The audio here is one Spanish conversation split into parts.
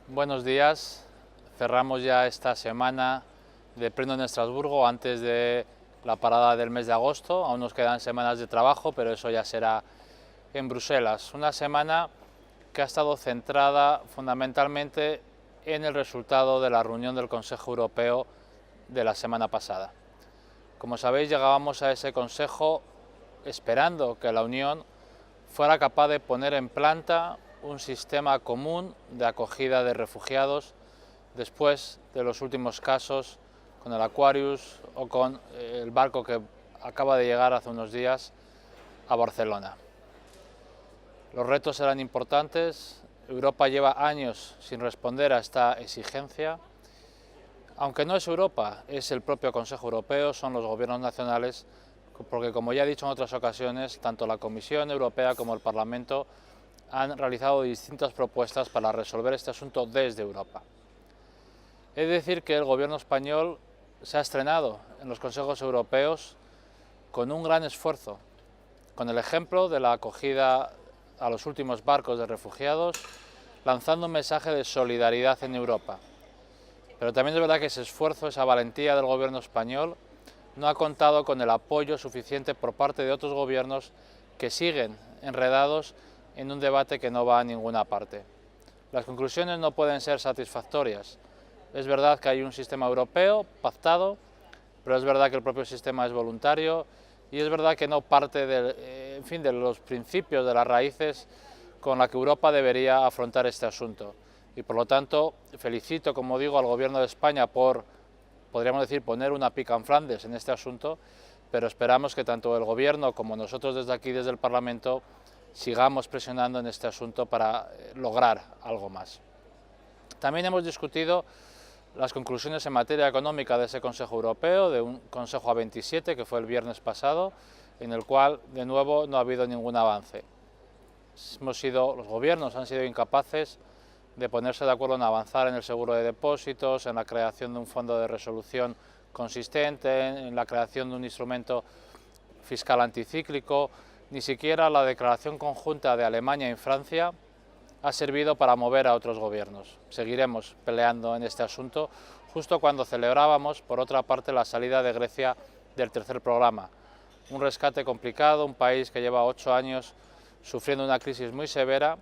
Buenos días. Cerramos ya esta semana de pleno en Estrasburgo antes de la parada del mes de agosto. Aún nos quedan semanas de trabajo, pero eso ya será en Bruselas. Una semana que ha estado centrada fundamentalmente en el resultado de la reunión del Consejo Europeo de la semana pasada. Como sabéis, llegábamos a ese Consejo esperando que la Unión fuera capaz de poner en planta un sistema común de acogida de refugiados después de los últimos casos con el Aquarius o con el barco que acaba de llegar hace unos días a Barcelona. Los retos eran importantes, Europa lleva años sin responder a esta exigencia, aunque no es Europa, es el propio Consejo Europeo, son los gobiernos nacionales, porque como ya he dicho en otras ocasiones, tanto la Comisión Europea como el Parlamento han realizado distintas propuestas para resolver este asunto desde Europa. He de decir que el gobierno español se ha estrenado en los consejos europeos con un gran esfuerzo, con el ejemplo de la acogida a los últimos barcos de refugiados, lanzando un mensaje de solidaridad en Europa. Pero también es verdad que ese esfuerzo, esa valentía del gobierno español, no ha contado con el apoyo suficiente por parte de otros gobiernos que siguen enredados en un debate que no va a ninguna parte. Las conclusiones no pueden ser satisfactorias. Es verdad que hay un sistema europeo pactado, pero es verdad que el propio sistema es voluntario y es verdad que no parte de los principios, de las raíces con las que Europa debería afrontar este asunto. Y por lo tanto, felicito, como digo, al Gobierno de España por, podríamos decir, poner una pica en Flandes en este asunto, pero esperamos que tanto el Gobierno como nosotros desde aquí, desde el Parlamento, sigamos presionando en este asunto para lograr algo más. También hemos discutido las conclusiones en materia económica de ese Consejo Europeo, de un Consejo A27 que fue el viernes pasado, en el cual de nuevo no ha habido ningún avance. Los gobiernos han sido incapaces de ponerse de acuerdo en avanzar en el seguro de depósitos, en la creación de un fondo de resolución consistente, en la creación de un instrumento fiscal anticíclico. Ni siquiera la declaración conjunta de Alemania y Francia ha servido para mover a otros gobiernos. Seguiremos peleando en este asunto justo cuando celebrábamos, por otra parte, la salida de Grecia del tercer programa. Un rescate complicado, un país que lleva 8 años sufriendo una crisis muy severa,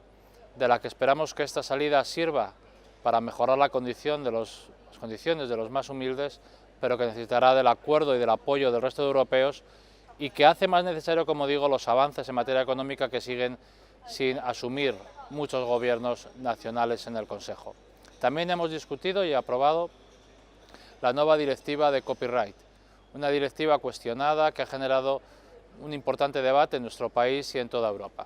de la que esperamos que esta salida sirva para mejorar las condiciones de los más humildes, pero que necesitará del acuerdo y del apoyo del resto de europeos y que hace más necesario, como digo, los avances en materia económica que siguen sin asumir muchos gobiernos nacionales en el Consejo. También hemos discutido y aprobado la nueva directiva de copyright, una directiva cuestionada que ha generado un importante debate en nuestro país y en toda Europa.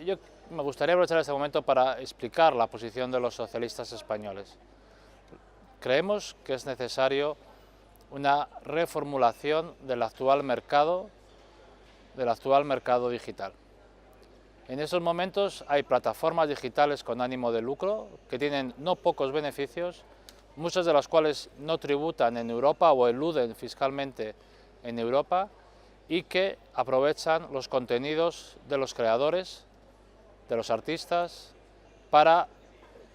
Yo me gustaría aprovechar este momento para explicar la posición de los socialistas españoles. Creemos que es necesario una reformulación del actual mercado digital. En estos momentos hay plataformas digitales con ánimo de lucro que tienen no pocos beneficios, muchas de las cuales no tributan en Europa o eluden fiscalmente en Europa y que aprovechan los contenidos de los creadores, de los artistas, para,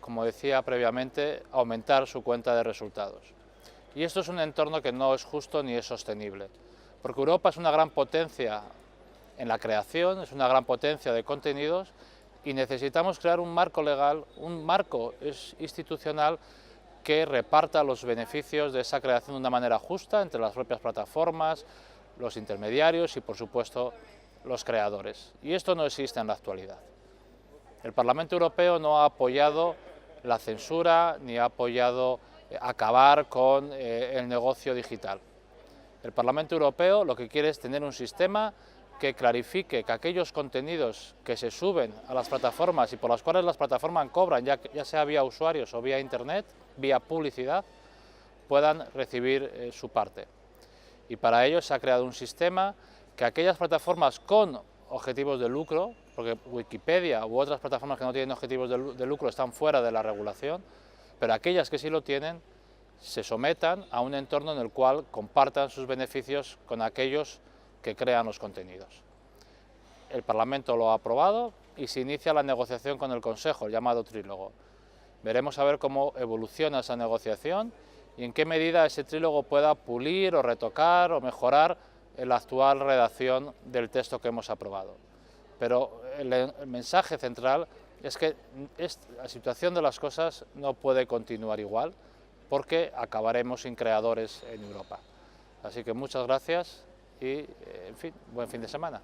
como decía previamente, aumentar su cuenta de resultados. Y esto es un entorno que no es justo ni es sostenible, porque Europa es una gran potencia en la creación, es una gran potencia de contenidos y necesitamos crear un marco legal, un marco institucional que reparta los beneficios de esa creación de una manera justa entre las propias plataformas, los intermediarios y, por supuesto, los creadores. Y esto no existe en la actualidad. El Parlamento Europeo no ha apoyado la censura ni ha apoyado acabar con el negocio digital. El Parlamento Europeo lo que quiere es tener un sistema que clarifique que aquellos contenidos que se suben a las plataformas y por las cuales las plataformas cobran, ya sea vía usuarios o vía internet, vía publicidad, puedan recibir su parte. Y para ello se ha creado un sistema que aquellas plataformas con objetivos de lucro, porque Wikipedia u otras plataformas que no tienen objetivos de lucro están fuera de la regulación, pero aquellas que sí lo tienen se sometan a un entorno en el cual compartan sus beneficios con aquellos que crean los contenidos. El Parlamento lo ha aprobado y se inicia la negociación con el Consejo, el llamado trílogo. Veremos a ver cómo evoluciona esa negociación y en qué medida ese trílogo pueda pulir o retocar o mejorar la actual redacción del texto que hemos aprobado. Pero el mensaje central es que la situación de las cosas no puede continuar igual, porque acabaremos sin creadores en Europa. Así que muchas gracias y, en fin, buen fin de semana.